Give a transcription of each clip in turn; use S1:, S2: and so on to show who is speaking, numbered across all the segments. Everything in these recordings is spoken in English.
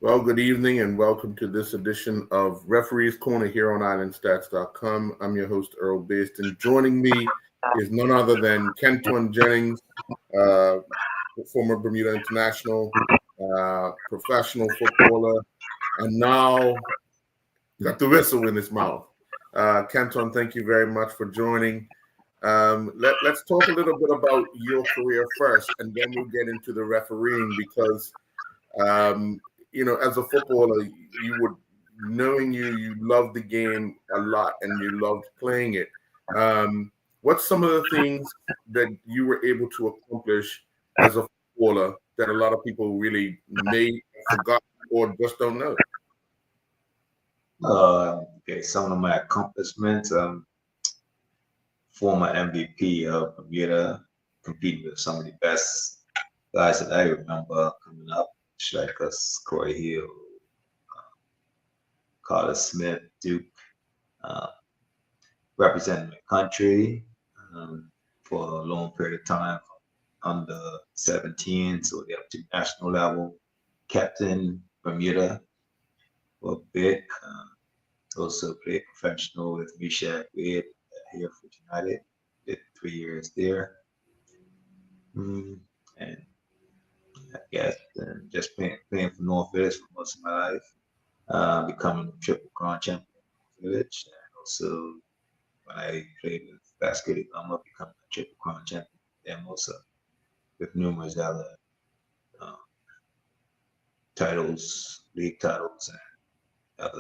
S1: Well, good evening and welcome to this edition of Referees Corner here on IslandStats.com. I'm your host, Earl Baston. Joining me is none other than Kenton Jennings, uh, former Bermuda international, professional footballer, and now got the whistle in his mouth. Kenton, thank you very much for joining. Let's talk a little bit about your career first, and then we'll get into the refereeing because um, as a footballer, you would knowing you loved the game a lot and you loved playing it. What's some of the things that you were able to accomplish as a footballer that a lot of people really may have forgotten or just don't know?
S2: Okay, some of my accomplishments. Former MVP of Bermuda, competing with some of the best guys that I remember coming up, strikers Corey Hill, Carter Smith, Duke, uh, representing the country for a long period of time, from under 17, so up to national level, captain Bermuda for a bit. Also played professional with Misha Wade at Hereford United. Did 3 years there. And I guess just playing for North Village for most of my life, becoming a triple crown champion in North Village. And also when I played with Basket Gama, becoming a triple crown champion. And also with numerous other uh, titles, league titles, and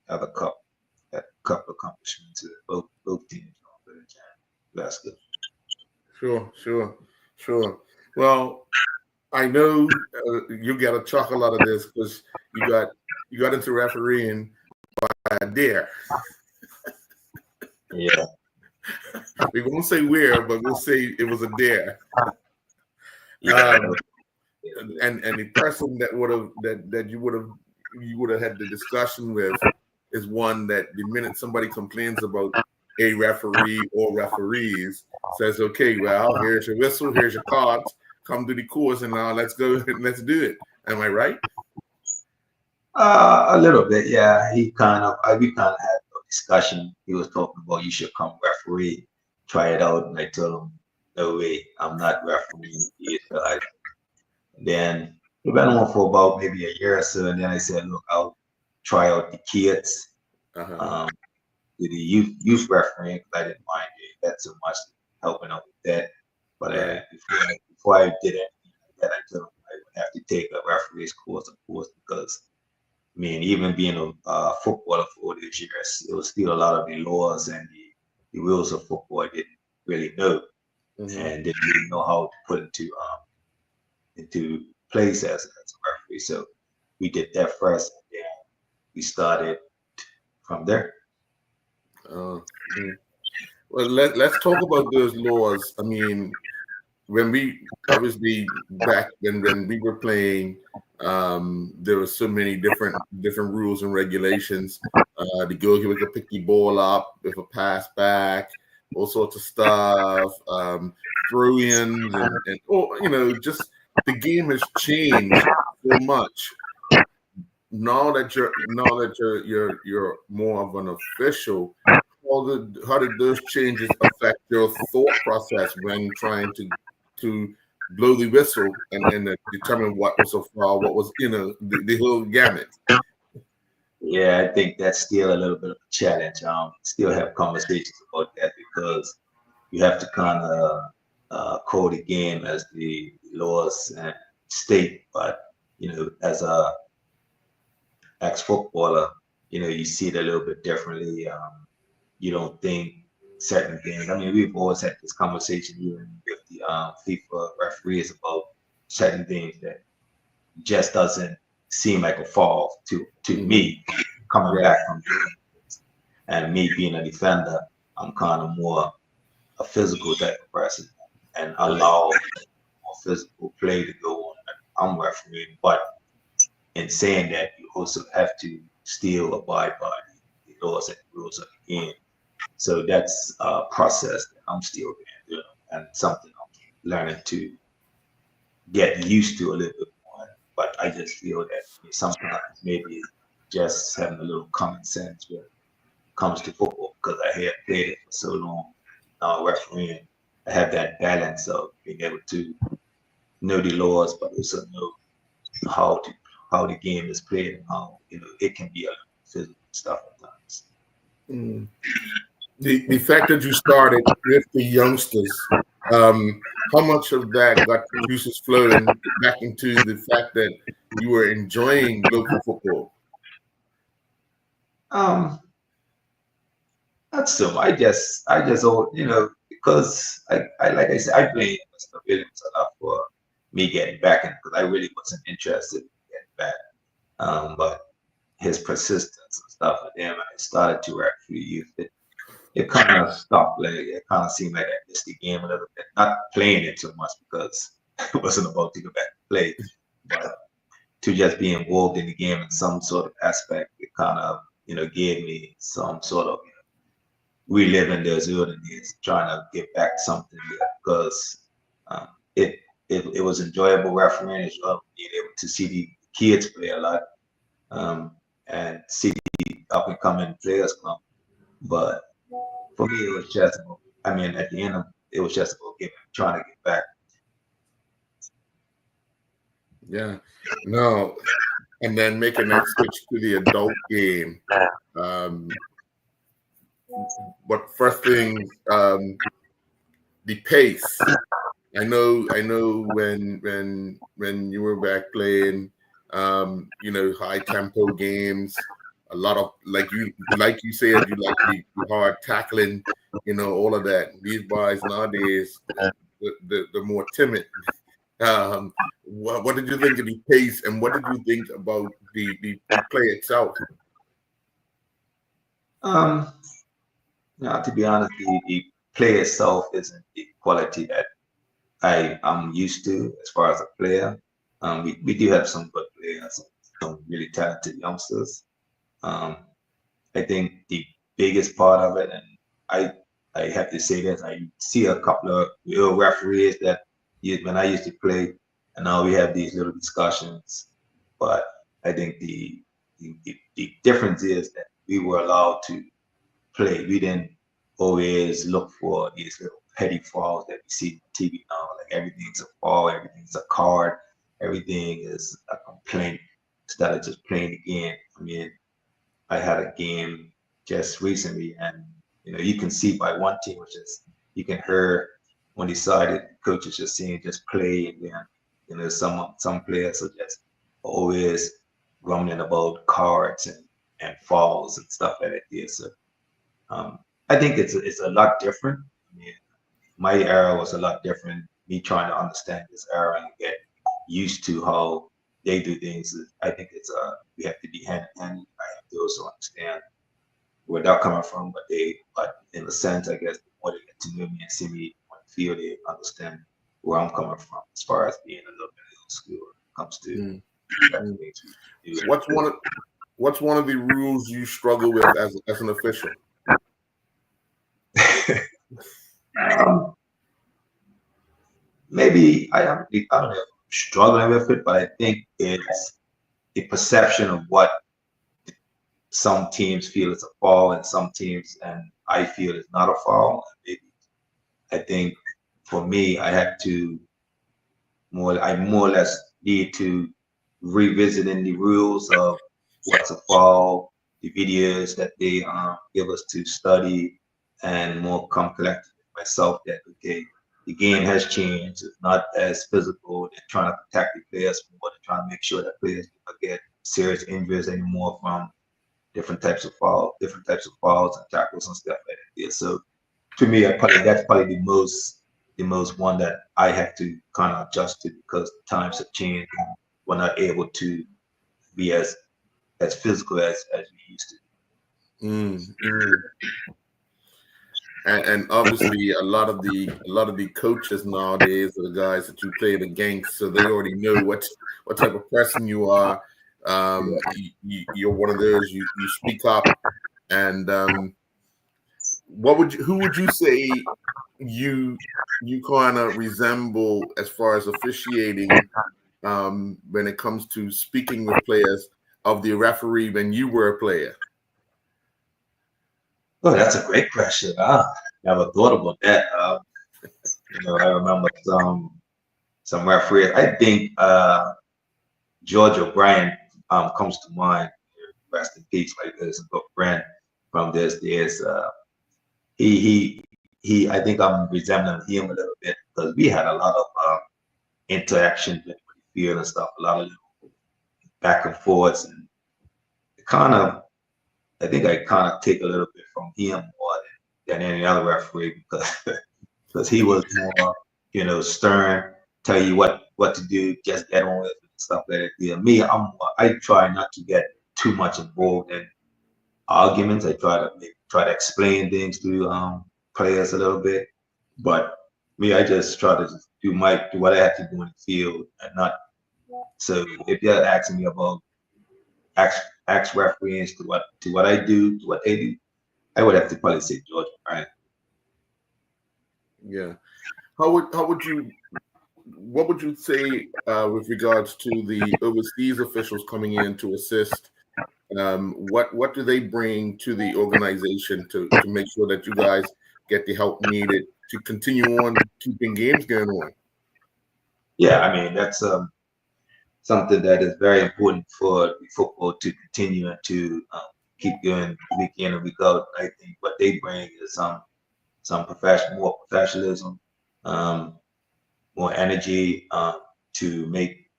S2: other couple accomplishments with both teams, North Village and Basket.
S1: Sure. Well, I know you got a chuckle out of this because you got into refereeing by a dare.
S2: Yeah.
S1: We won't say where, but we'll say it was a dare.
S2: Yeah.
S1: And the person that you would have had the discussion with is one that the minute somebody complains about a referee or referees says, okay, well, here's your whistle, here's your cards, come to the course, and now let's go and let's do it. Am I right?
S2: A little bit, yeah. We kind of had a discussion. He was talking about you should come referee, try it out, and I told him, no way, I'm not refereeing either. Then it went on for about maybe a year or so, and then I said, look, I'll try out the kids, with the youth refereeing, because I didn't mind it that so much, helping out with that. But before I did anything like that, I told him I would have to take a referee's course, of course, because I mean, even being a footballer for all these years, it was still a lot of the laws and the rules of football I didn't really know, and didn't really know how to put into place as a referee. So we did that first, and then we started from there.
S1: Well, let's talk about those laws. I mean, when we obviously back then when we were playing, there were so many different rules and regulations. The goalkeeper could pick the ball up with a pass back, all sorts of stuff, throw-ins, and just the game has changed so much. Now that you're more of an official, how did those changes affect your thought process when trying to blow the whistle and determine what was a foul, what was the whole gamut?
S2: Yeah, I think that's still a little bit of a challenge. Still have conversations about that because you have to kind of code the game as the laws and state, but as a ex-footballer, you see it a little bit differently. You don't think certain things. I mean, we've always had this conversation even with the FIFA referees about certain things that just doesn't seem like a fall to me coming back from games. And me being a defender, I'm kind of more a physical type of person and allow more physical play to go on. I'm refereeing, but in saying that, you also have to still abide by the laws and rules of the game. So that's a process that I'm still doing and something I'm learning to get used to a little bit more. but I just feel that sometimes maybe just having a little common sense when it comes to football, because I had played it for so long, now refereeing. I have that balance of being able to know the laws, but also know how to how the game is played and how it can be a physical stuff at times.
S1: Mm. The fact that you started with the youngsters, how much of that got the juices flowing back into the fact that you were enjoying local football?
S2: Um, Not so much. I just, because I like I said, I blame Mr. Williams a lot for me getting back in because I really wasn't interested in getting back. But his persistence and stuff, and then when I started to actually use it, it kind of stopped. Like it kind of seemed like I missed the game a little bit. Not playing it too much because it wasn't about to go back and play, but to just be involved in the game in some sort of aspect, it kind of gave me some sort of reliving those olden days, trying to get back something there because um, it, it was enjoyable refereeing as well, being able to see the kids play a lot and see the up and coming players come. But for me, it was just, I mean, at the end of it was just about trying to get back.
S1: Yeah, no, and then making that switch to the adult game. But first thing, the pace. I know when you were back playing, high tempo games. A lot of like you said, you like the hard tackling, all of that. These guys nowadays, the more timid. What did you think of the pace, and what did you think about the play itself?
S2: Um, Now, to be honest, the play itself isn't the quality that I'm used to as far as a player. We do have some good players, some really talented youngsters. Um, I think the biggest part of it, and I I have to say this, I see a couple of real referees that when I used to play, and now we have these little discussions. But I think the difference is that we were allowed to play. We didn't always look for these little petty fouls that we see on TV now. Like everything's a foul, everything's a card, everything is a complaint instead of just playing the game. I mean, I had a game just recently, and you can see by one team, which is you can hear when they decided coaches just saying just play, and then some players are just always grumbling about cards and fouls and stuff like that. Yeah, so um, I think it's a lot different. I mean, my era was a lot different. Me trying to understand this era and get used to how they do things. I think we have to be hand in hand. I have to also understand where they're coming from, but in a sense, I guess the more they get to know me and see me on the field, they understand where I'm coming from as far as being a little bit old school when it comes to
S1: Mm.
S2: certain things we do.
S1: What's one of the rules you struggle with as an official?
S2: um, Maybe I don't know if I'm struggling with it, but I think it's the perception of what some teams feel is a foul and some teams and I feel is not a foul. Maybe I think for me, I more or less need to revisiting the rules of what's a foul, the videos that they give us to study, and more come collected with myself that okay, the game has changed. It's not as physical. They're trying to protect the players more. They're trying to make sure that players don't get serious injuries anymore from different types of fouls and tackles and stuff like that. Yeah, so to me, that's probably the most one that I have to kind of adjust to because times have changed. And we're not able to be as physical as we used to.
S1: Mm, mm. And obviously, a lot of the coaches nowadays are the guys that you played against, so they already know what type of person you are.
S2: Yeah.
S1: You're one of those. You speak up, and who would you say you you kind of resemble as far as officiating when it comes to speaking with players of the referee when you were a player?
S2: Oh, that's a great question. Never thought about that. I remember some referees. I think George O'Brien comes to mind. Rest in peace. Like there's a good friend from this. There's he. I think I'm resembling him a little bit because we had a lot of interaction with the field and stuff. A lot of back and forths, and kind of. I think I kind of take a little bit from him more than any other referee because he was more, stern, tell you what to do, just get on with it and stuff like that. Yeah, me, I try not to get too much involved in arguments. I try to explain things to players a little bit, but me, I just try to just do what I have to do in the field and not. So if you're asking me about ask referees to what I do, to what they do, I would have to probably say Georgia, right?
S1: Yeah. What would you say with regards to the overseas officials coming in to assist? What do they bring to the organization to make sure that you guys get the help needed to continue on keeping games going on?
S2: Yeah, I mean that's something that is very important for the football to continue and to keep going week in and week out. I think what they bring is some more professionalism, more energy to make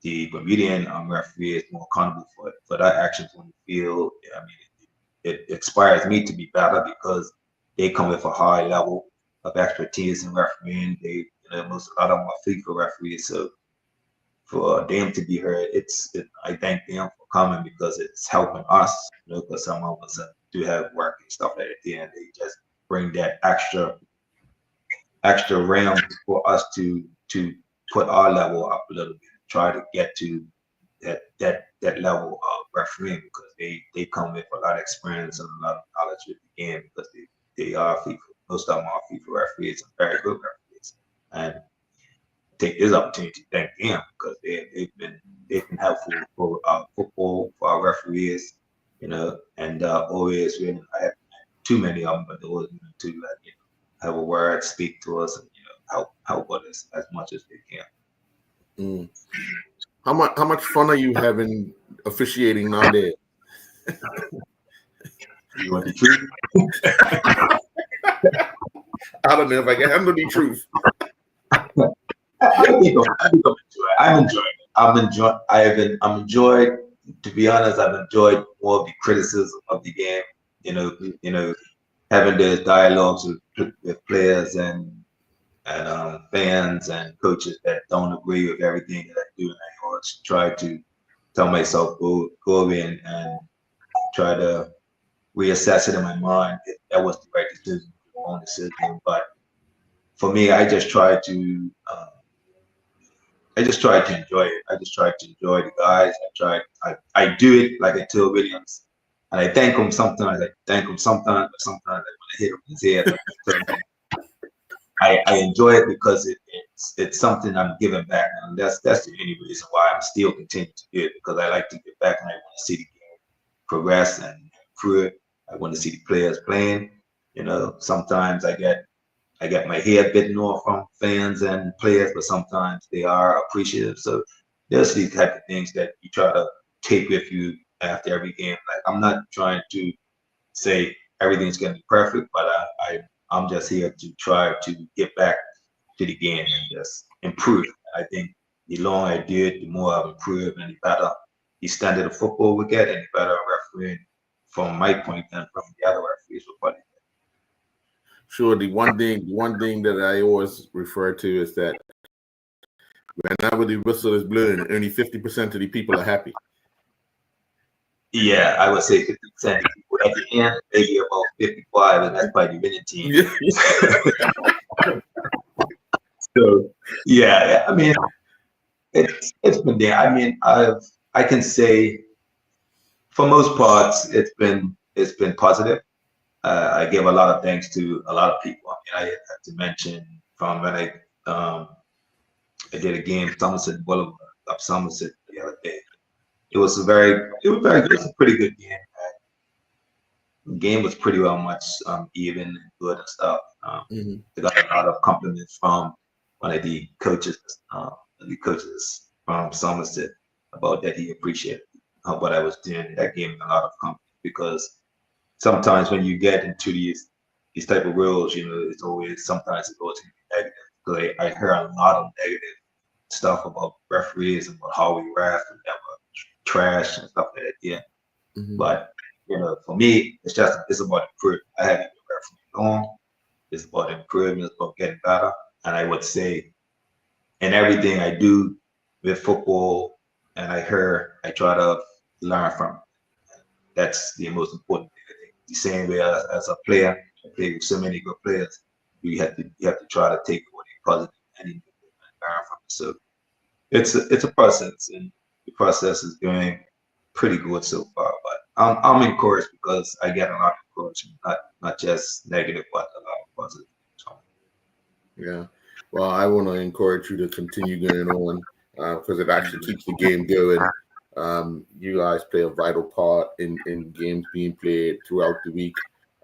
S2: the Bermudian referees more accountable for their actions on the field. I mean, it inspires me to be better because they come with a high level of expertise in refereeing. Most a lot of them are FIFA referees, so for them to be heard, I thank them for coming because it's helping us. Because some of us do have work and stuff like that, and they just bring that extra realm for us to put our level up a little bit, try to get to that level of refereeing because they come with a lot of experience and a lot of knowledge with the game because they are FIFA. Most of them are FIFA referees and very good referees. And take this opportunity to thank them because they've been helpful for football, for our referees, and always I have too many of them, but there was to have a word, speak to us, and help us as much as they can.
S1: Mm. How much fun are you having officiating nowadays?
S2: You want the truth?
S1: I don't know if I can handle the truth.
S2: I think I'm enjoying it. I'm enjoyed. To be honest, I've enjoyed more of the criticism of the game. Having those dialogues with players and fans and coaches that don't agree with everything that I do, and I always try to tell myself go in and try to reassess it in my mind if that was the right decision, the wrong decision. But for me, I just try to enjoy it. I just try to enjoy the guys. I do it like I tell Williams, and I thank him sometimes. But sometimes I want to hit him in his head. I enjoy it because it's something I'm giving back, and that's the only reason why I'm still continuing to do it because I like to give back and I want to see the game progress and improve. I want to see the players playing. Sometimes I get my head bitten off from fans and players, but sometimes they are appreciative. So there's these type of things that you try to take with you after every game. Like I'm not trying to say everything's going to be perfect, but I'm just here to try to get back to the game and just improve. I think the longer I do it, the more I've improved and the better the standard of football we get and the better refereeing from my point and from the other referees will probably.
S1: Sure. The one thing that I always refer to is that whenever the whistle is blown, only 50% of the people are happy.
S2: Yeah, I would say 50% of people at the end, maybe about 55, and that's by the winning team. Yeah. So yeah, I mean, it's been there. I mean, I can say for most parts, it's been positive. I give a lot of thanks to a lot of people. I mean, I have to mention from when I did a game, Somerset Boulevard. of Somerset the other day. It was very good. It was a pretty good game. The game was pretty well much even and good and stuff. They got a lot of compliments from one of the coaches from Somerset about that. He appreciated what I was doing. That gave me a lot of confidence because sometimes when you get into these type of roles, it's always sometimes it goes negative. So I hear a lot of negative stuff about referees and about how we ref and that were trash and stuff like that. Yeah. But for me, it's about improvement. I haven't been refereeing long. It's about improvement. It's about getting better. And I would say, in everything I do with football, and I try to learn from it. That's the most important thing. I think. The same way as a player, I play with so many good players. You have to try to take what is positive and learn from it. So it's a process, and the process is doing pretty good so far. But I'm encouraged because I get a lot of encouragement, not just negative, but a lot of positive.
S1: Yeah. Well, I want to encourage you to continue going on because it actually keeps the game going. You guys play a vital part in games being played throughout the week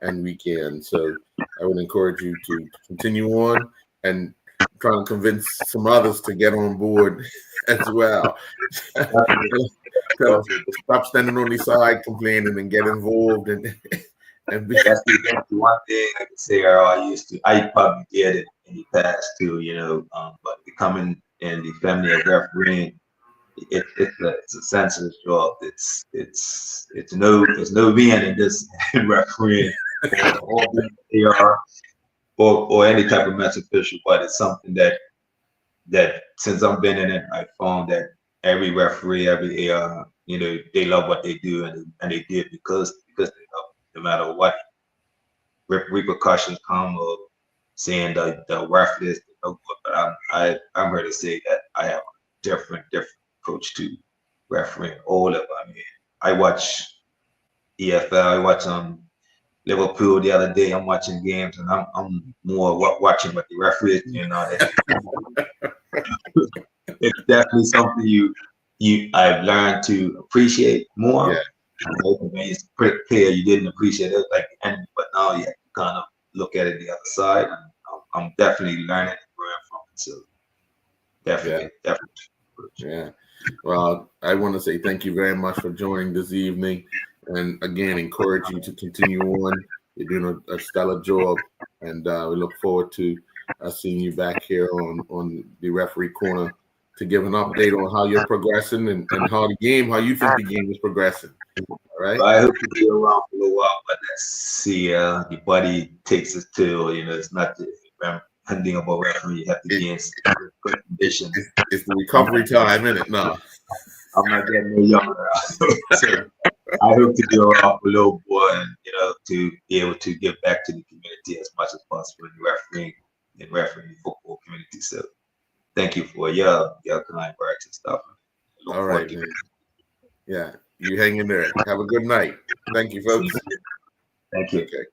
S1: and weekend. So I would encourage you to continue on and try and convince some others to get on board as well. Stop standing on the side complaining and get involved and be.
S2: That's the one thing I can say, Earl. I probably did it in the past too, but becoming in the family of refereeing, it's a sensitive job. It's no being in this refereeing or AR or any type of match official, but it's something that since I've been in it, I found that every referee, every AR, they love what they do and they do it because they love it, no matter what repercussions come of saying the ref is no good. But I'm here to say that I have a different approach to refereeing all of it. I mean, I watch EFL, I watch Liverpool the other day. I'm watching games and I'm more watching what the referee is doing now. It's definitely something I've learned to appreciate more.
S1: Yeah.
S2: When you're a player, you didn't appreciate it like the enemy, but now you have to kind of look at it the other side. And I'm definitely learning and growing from it. So definitely.
S1: Yeah. Well, I want to say thank you very much for joining this evening, and again encourage you to continue on. You're doing a stellar job, and we look forward to seeing you back here on the referee corner to give an update on how you're progressing and how you think the game is progressing. All right.
S2: Well, I hope to be around for a little while, but let's see. Your body takes its toll. It's not depending about referee. You have to be in good condition.
S1: It's the recovery time, isn't it? No.
S2: I'm not getting no younger. So I hope to be around for a little boy and to be able to give back to the community as much as possible in refereeing the football community. So thank you for your kind words and stuff.
S1: All right, man. Yeah, you hang in there. Have a good night. Thank you, folks.
S2: Thank you.
S1: Okay.